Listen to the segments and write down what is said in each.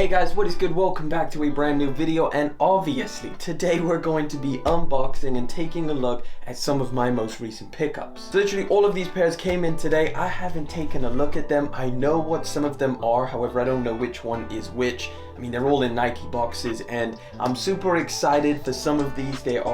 Hey guys, what is good? Welcome back to a brand new video, and obviously today we're going to be unboxing and taking a look at some of my most recent pickups. So literally all of these pairs came in today. I haven't taken a look at them. I know what some of them are, however I don't know which one is which. I mean, they're all in Nike boxes, and I'm super excited for some of these. They're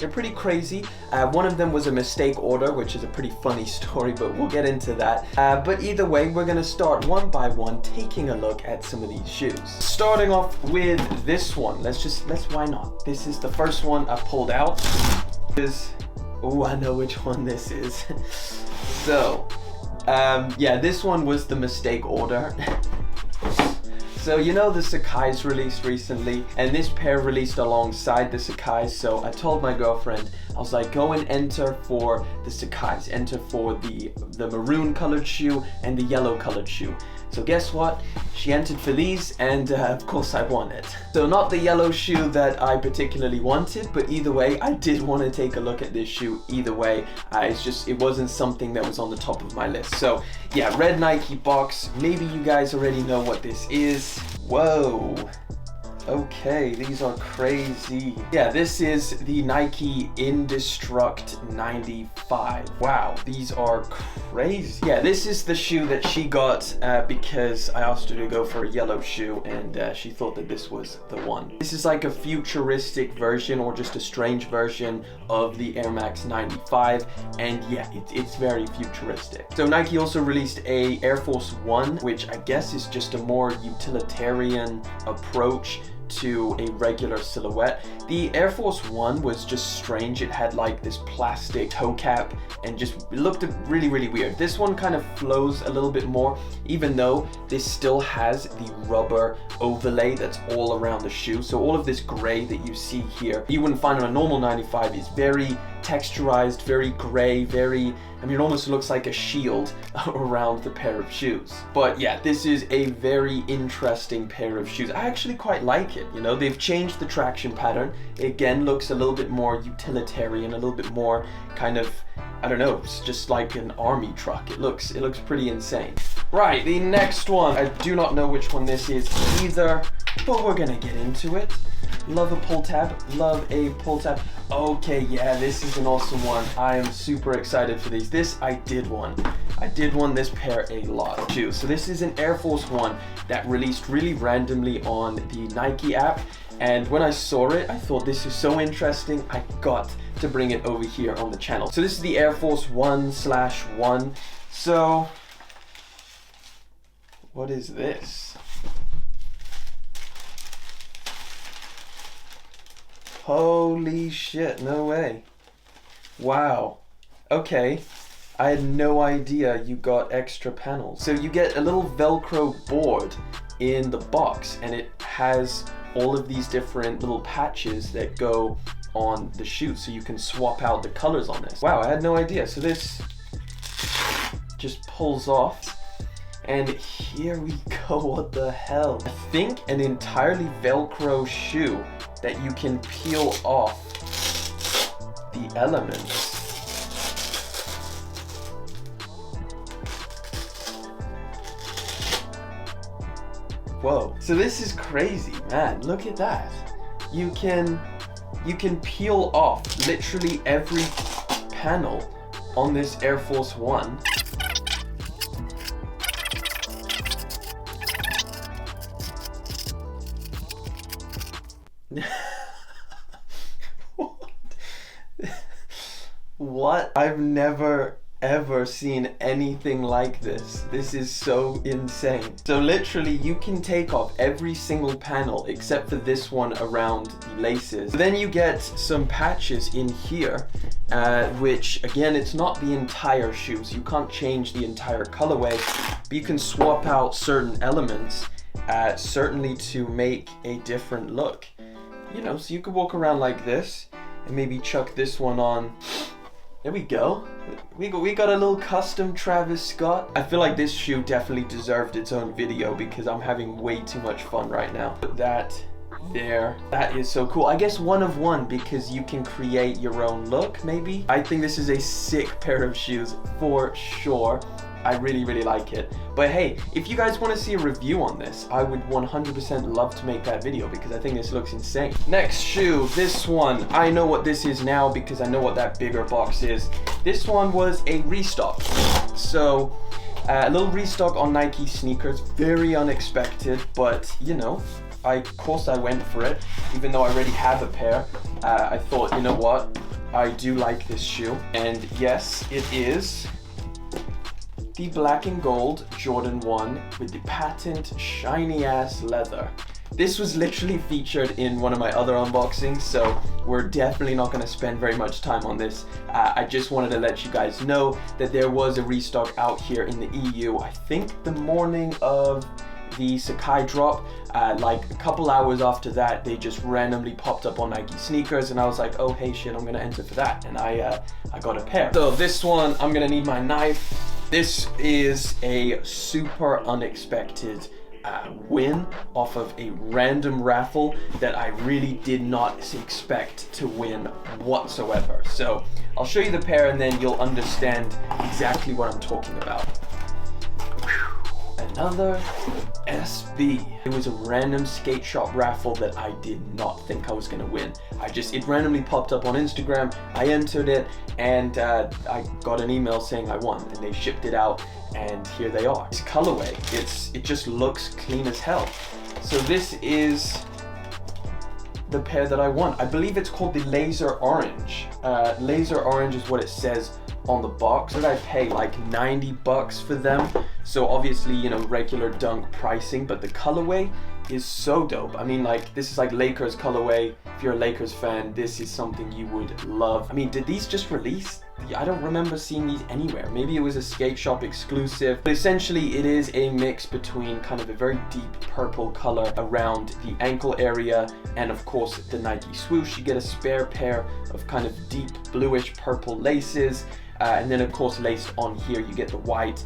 pretty crazy. One of them was a mistake order, which is a pretty funny story, but we'll get into that. But either way, we're gonna start one by one, taking a look at some of these shoes. Starting off with this one. Why not? This is the first one I pulled out. Oh, I know which one this is. So, yeah, this one was the mistake order. So you know the Sakai's released recently, and this pair released alongside the Sakai's. So I told my girlfriend, I was like, go and enter for the Sakai's, enter for the maroon colored shoe and the yellow colored shoe. So guess what? She entered for these, and of course I won it. So not the yellow shoe that I particularly wanted, but either way, I did want to take a look at this shoe either way. It wasn't something that was on the top of my list. So yeah, red Nike box. Maybe you guys already know what this is. Whoa. Okay, these are crazy. Yeah, this is the Nike Indestruct 95. Wow, these are crazy. Yeah, this is the shoe that she got because I asked her to go for a yellow shoe, and she thought that this was the one. This is like a futuristic version, or just a strange version of the Air Max 95, and yeah, it's very futuristic. So Nike also released a Air Force One, which I guess is just a more utilitarian approach to a regular silhouette. The Air Force One was just strange. It had like this plastic toe cap and just looked really weird. This one kind of flows a little bit more, even though this still has the rubber overlay that's all around the shoe. So all of this gray that you see here, you wouldn't find on a normal 95. Is very texturized, very gray, it almost looks like a shield around the pair of shoes. But yeah, this is a very interesting pair of shoes. I actually quite like it. You know, they've changed the traction pattern. It again looks a little bit more utilitarian, a little bit more kind of, I don't know, it's just like an army truck. It looks pretty insane. Right, the next one. I do not know which one this is either, but we're gonna get into it. Love a pull tab, love a pull tab. Okay, yeah, this is an awesome one. I am super excited for these. This, I did want this pair a lot of shoes. So this is an Air Force One that released really randomly on the Nike app. And when I saw it, I thought this is so interesting, I got to bring it over here on the channel. So this is the Air Force 1/1. So, what is this? Holy shit, no way. Wow. Okay. I had no idea you got extra panels. So you get a little Velcro board in the box, and it has all of these different little patches that go on the shoe, so you can swap out the colors on this. Wow, I had no idea. So this just pulls off, and here we go. What the hell? I think an entirely Velcro shoe that you can peel off the elements. Whoa. So this is crazy, man. Look at that. You can peel off literally every panel on this Air Force One. What? I've never ever seen anything like this. This is so insane. So literally you can take off every single panel except for this one around the laces. Then you get some patches in here, which again, it's not the entire shoe, so you can't change the entire colorway, but you can swap out certain elements, certainly to make a different look. You know, so you could walk around like this and maybe chuck this one on. There we go. We got a little custom Travis Scott. I feel like this shoe definitely deserved its own video because I'm having way too much fun right now. Put that there. That is so cool. I guess one of one because you can create your own look, maybe. I think this is a sick pair of shoes for sure. I really, really like it. But hey, if you guys want to see a review on this, I would 100% love to make that video because I think this looks insane. Next shoe, this one. I know what this is now because I know what that bigger box is. This one was a restock. So, a little restock on Nike sneakers. Very unexpected, but you know, of course I went for it. Even though I already have a pair, I thought, you know what? I do like this shoe. And yes, it is the black and gold Jordan 1 with the patent shiny ass leather. This was literally featured in one of my other unboxings, so we're definitely not going to spend very much time on this. I just wanted to let you guys know that there was a restock out here in the EU. I think the morning of the Sakai drop, like a couple hours after that, they just randomly popped up on Nike sneakers, and I was like, oh hey shit, I'm gonna enter for that, and I got a pair. So this one, I'm gonna need my knife. This is a super unexpected win off of a random raffle that I really did not expect to win whatsoever. So I'll show you the pair and then you'll understand exactly what I'm talking about. Another SB. It was a random skate shop raffle that I did not think I was gonna win. It randomly popped up on Instagram, I entered it, and I got an email saying I won, and they shipped it out, and here they are. This colorway, it just looks clean as hell. So this is the pair that I won. I believe it's called the Laser Orange. Laser Orange is what it says on the box. Did I pay like 90 bucks for them? So obviously, you know, regular Dunk pricing, but the colorway is so dope. I mean, like, this is like Lakers colorway. If you're a Lakers fan, this is something you would love. I mean, did these just release? I don't remember seeing these anywhere. Maybe it was a skate shop exclusive, but essentially it is a mix between kind of a very deep purple color around the ankle area and of course the Nike swoosh. You get a spare pair of kind of deep bluish purple laces. And then of course laced on here you get the white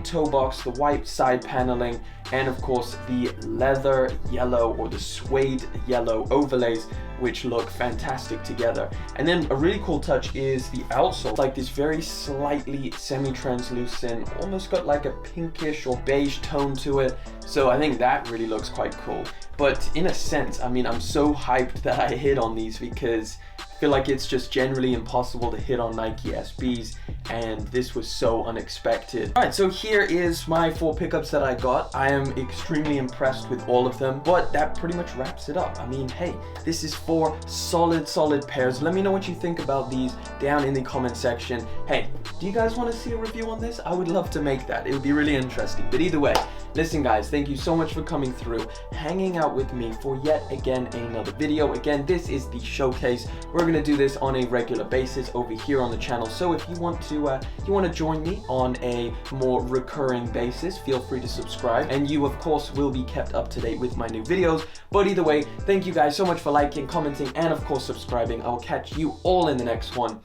toe box, the white side paneling, and of course the leather yellow or the suede yellow overlays, which look fantastic together. And then a really cool touch is the outsole. It's like this very slightly semi-translucent, almost got like a pinkish or beige tone to it. So I think that really looks quite cool. But in a sense, I mean, I'm so hyped that I hit on these because I feel like it's just generally impossible to hit on Nike SBs, and this was so unexpected. Alright, so here is my 4 pickups that I got. I am extremely impressed with all of them, but that pretty much wraps it up. I mean, hey, this is 4 solid pairs. Let me know what you think about these down in the comment section. Hey, do you guys want to see a review on this? I would love to make that. It would be really interesting. But either way, listen guys, thank you so much for coming through, hanging out with me for yet again another video. Again, this is the showcase. We're gonna do this on a regular basis over here on the channel, so if you want to join me on a more recurring basis, feel free to subscribe, and you of course will be kept up to date with my new videos. But either way, thank you guys so much for liking, commenting, and of course subscribing. I will catch you all in the next one,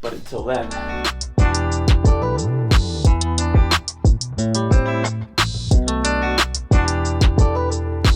but until then.